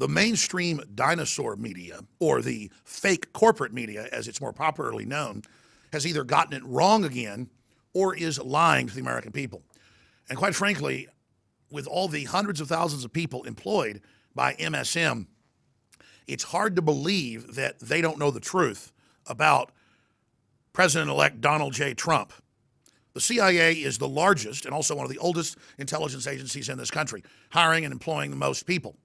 The mainstream dinosaur media, or the fake corporate media, as it's more popularly known, has either gotten it wrong again or is lying to the American people. And quite frankly, with all the hundreds of thousands of people employed by MSM, it's hard to believe that they don't know the truth about President-elect Donald J. Trump. The CIA is the largest and also one of the oldest intelligence agencies in this country, hiring and employing the most people.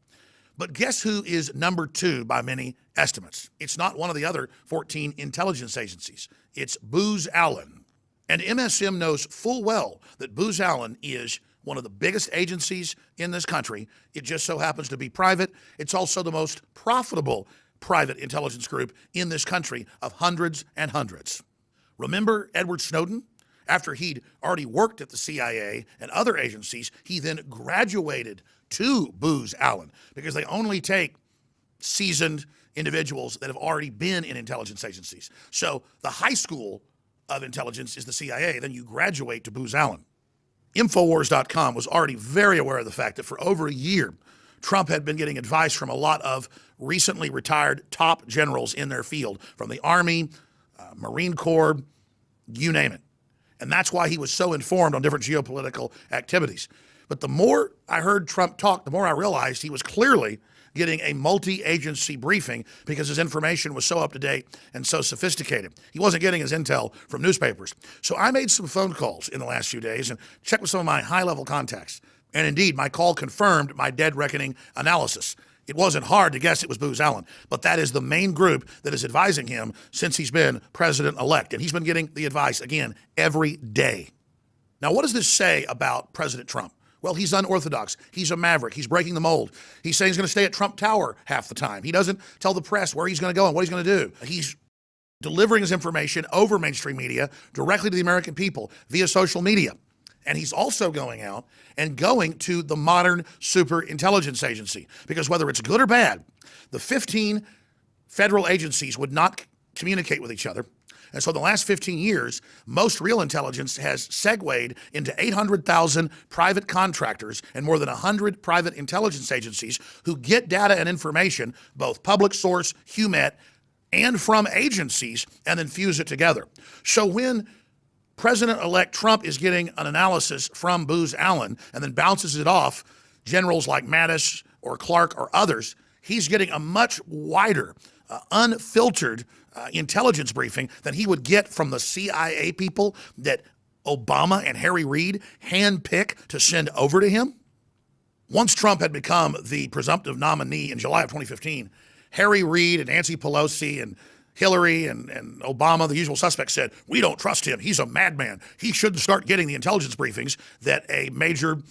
But guess who is number 2 by many estimates? It's not one of the other 14 intelligence agencies. It's Booz Allen. And MSM knows full well that Booz Allen is one of the biggest agencies in this country. It just so happens to be private. It's also the most profitable private intelligence group in this country of hundreds and hundreds. Remember Edward Snowden? After he'd already worked at the CIA and other agencies, he then graduated to Booz Allen because they only take seasoned individuals that have already been in intelligence agencies. So the high school of intelligence is the CIA. Then you graduate to Booz Allen. Infowars.com was already very aware of the fact that for over a year, Trump had been getting advice from a lot of recently retired top generals in their field, from the Army, Marine Corps, you name it. And that's why he was so informed on different geopolitical activities. But the more I heard Trump talk, the more I realized he was clearly getting a multi-agency briefing because his information was so up-to-date and so sophisticated. He wasn't getting his intel from newspapers. So I made some phone calls in the last few days and checked with some of my high-level contacts. And indeed, my call confirmed my dead reckoning analysis. It wasn't hard to guess it was Booz Allen, but that is the main group that is advising him since he's been president-elect. And he's been getting the advice, again, every day. Now, what does this say about President Trump? Well, he's unorthodox. He's a maverick. He's breaking the mold. He's saying he's going to stay at Trump Tower half the time. He doesn't tell the press where he's going to go and what he's going to do. He's delivering his information over mainstream media directly to the American people via social media. And he's also going out and going to the modern super intelligence agency, because whether it's good or bad, the 15 federal agencies would not communicate with each other. And so in the last 15 years, most real intelligence has segued into 800,000 private contractors and more than 100 private intelligence agencies who get data and information, both public source, HUMET, and from agencies, and then fuse it together. So when President-elect Trump is getting an analysis from Booz Allen and then bounces it off generals like Mattis or Clark or others, he's getting a much wider, unfiltered intelligence briefing than he would get from the CIA people that Obama and Harry Reid handpick to send over to him. Once Trump had become the presumptive nominee in July of 2015, Harry Reid and Nancy Pelosi and Hillary and Obama, the usual suspects, said, we don't trust him. He's a madman. He shouldn't start getting the intelligence briefings that a major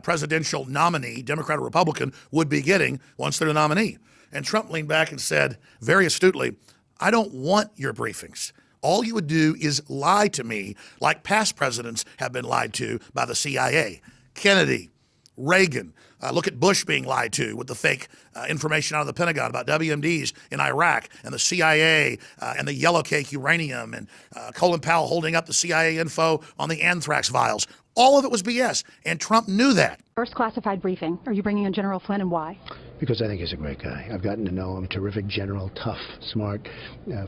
presidential nominee, Democrat or Republican, would be getting once they're the nominee. And Trump leaned back and said, very astutely, I don't want your briefings. All you would do is lie to me like past presidents have been lied to by the CIA. Kennedy, Reagan, look at Bush being lied to with the fake information out of the Pentagon about WMDs in Iraq, and the CIA and the yellow cake uranium, and Colin Powell holding up the CIA info on the anthrax vials. All of it was BS, and Trump knew that. First classified briefing. Are you bringing in General Flynn, and why? Because I think he's a great guy. I've gotten to know him. Terrific general, tough, smart,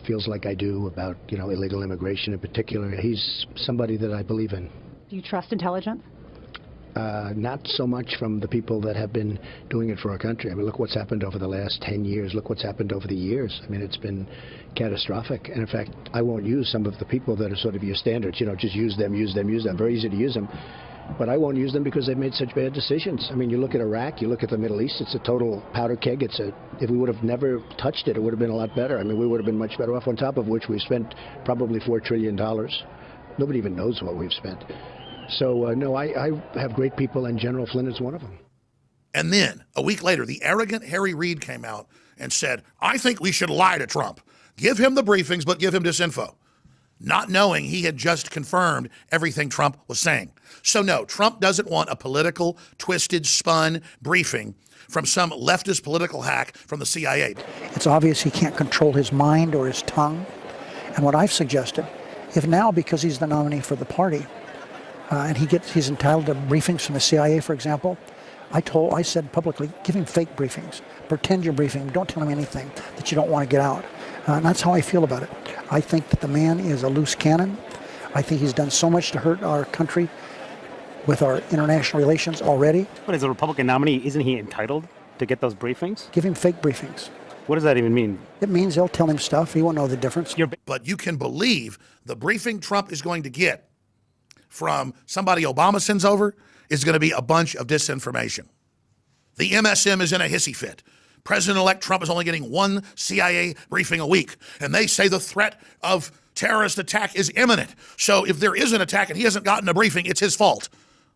feels like I do about, illegal immigration in particular. He's somebody that I believe in. Do you trust intelligence? Not so much from the people that have been doing it for our country. I mean, look what's happened over the last 10 years. Look what's happened over the years. I mean, it's been catastrophic. And in fact, I won't use some of the people that are sort of your standards, just use them. Very easy to use them. But I won't use them because they've made such bad decisions. I mean, you look at Iraq, you look at the Middle East, it's a total powder keg. If we would have never touched it, it would have been a lot better. I mean, we would have been much better off, on top of which we've spent probably $4 trillion. Nobody even knows what we've spent. So, no, I have great people, and General Flynn is one of them. And then, a week later, the arrogant Harry Reid came out and said, I think we should lie to Trump. Give him the briefings, but give him disinfo. Not knowing he had just confirmed everything Trump was saying. So no, Trump doesn't want a political, twisted, spun briefing from some leftist political hack from the CIA. It's obvious he can't control his mind or his tongue. And what I've suggested, if now, because he's the nominee for the party, and he's entitled to briefings from the CIA, for example, I said publicly, give him fake briefings. Pretend you're briefing him. Don't tell him anything that you don't want to get out. And that's how I feel about it. I think that the man is a loose cannon. I think he's done so much to hurt our country with our international relations already. But as a Republican nominee, isn't he entitled to get those briefings? Give him fake briefings. What does that even mean? It means they'll tell him stuff. He won't know the difference. But you can believe the briefing Trump is going to get from somebody Obama sends over is going to be a bunch of disinformation. The MSM is in a hissy fit. President-elect Trump is only getting one CIA briefing a week, and they say the threat of terrorist attack is imminent. So if there is an attack and he hasn't gotten a briefing, it's his fault.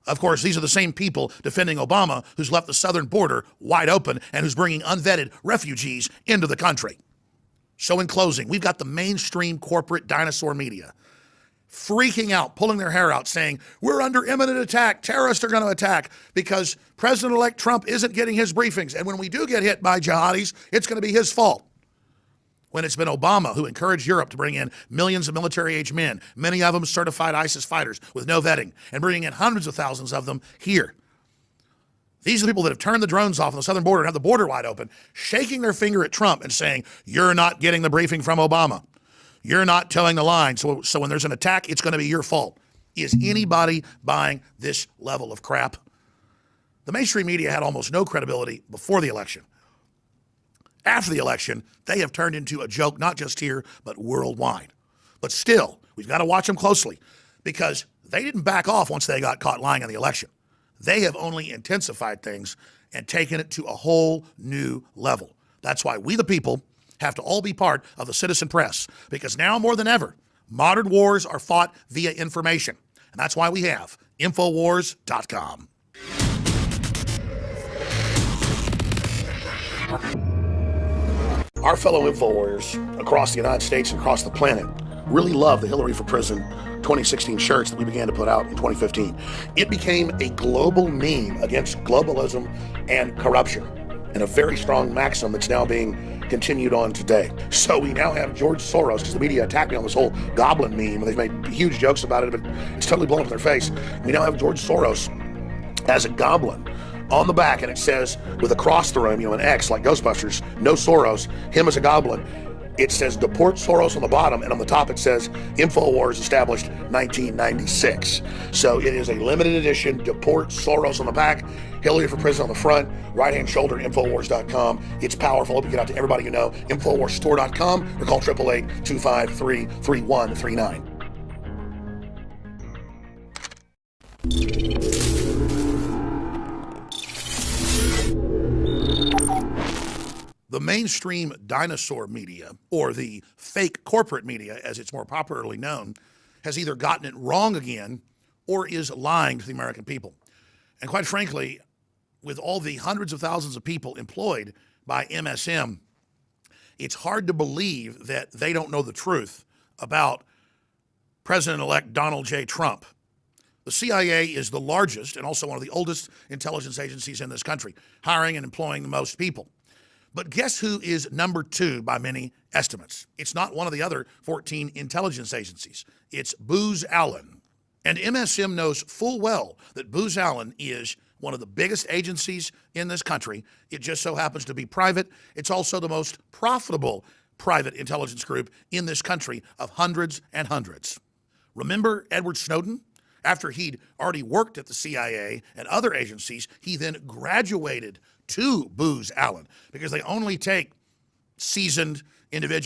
Of course, these are the same people defending Obama who's left the southern border wide open and who's bringing unvetted refugees into the country. So in closing, we've got the mainstream corporate dinosaur media freaking out, pulling their hair out, saying, we're under imminent attack, terrorists are going to attack, because President-elect Trump isn't getting his briefings. And when we do get hit by jihadis, it's going to be his fault. When it's been Obama who encouraged Europe to bring in millions of military-age men, many of them certified ISIS fighters with no vetting, and bringing in hundreds of thousands of them here. These are the people that have turned the drones off on the southern border and have the border wide open, shaking their finger at Trump and saying, you're not getting the briefing from Obama. You're not telling the line. So when there's an attack, it's going to be your fault. Is anybody buying this level of crap? The mainstream media had almost no credibility before the election. After the election, they have turned into a joke, not just here, but worldwide. But still, we've got to watch them closely, because they didn't back off once they got caught lying on the election. They have only intensified things and taken it to a whole new level. That's why we, the people, have to all be part of the citizen press, because now more than ever, modern wars are fought via information. And that's why we have Infowars.com. Our fellow InfoWarriors across the United States and across the planet really love the Hillary for Prison 2016 shirts that we began to put out in 2015. It became a global meme against globalism and corruption, and a very strong maxim that's now being continued on today. So we now have George Soros, because the media attacked me on this whole goblin meme, and they've made huge jokes about it, but it's totally blown up in their face. We now have George Soros as a goblin on the back, and it says, with a cross through him, an X like Ghostbusters, no Soros, him as a goblin. It says deport Soros on the bottom, and on the top it says InfoWars established 1996. So it is a limited edition, deport Soros on the back, Hillary for Prison on the front, right-hand shoulder, Infowars.com. It's powerful. Hope you get out to everybody you know. Infowarsstore.com or call 888-253-3139. The mainstream dinosaur media, or the fake corporate media, as it's more popularly known, has either gotten it wrong again or is lying to the American people. And quite frankly, with all the hundreds of thousands of people employed by MSM, it's hard to believe that they don't know the truth about President-elect Donald J. Trump. The CIA is the largest and also one of the oldest intelligence agencies in this country, hiring and employing the most people. But guess who is number 2 by many estimates? It's not one of the other 14 intelligence agencies. It's Booz Allen. And MSM knows full well that Booz Allen is one of the biggest agencies in this country. It just so happens to be private. It's also the most profitable private intelligence group in this country, of hundreds and hundreds. Remember Edward Snowden? After he'd already worked at the CIA and other agencies, he then graduated to Booz Allen, because they only take seasoned individuals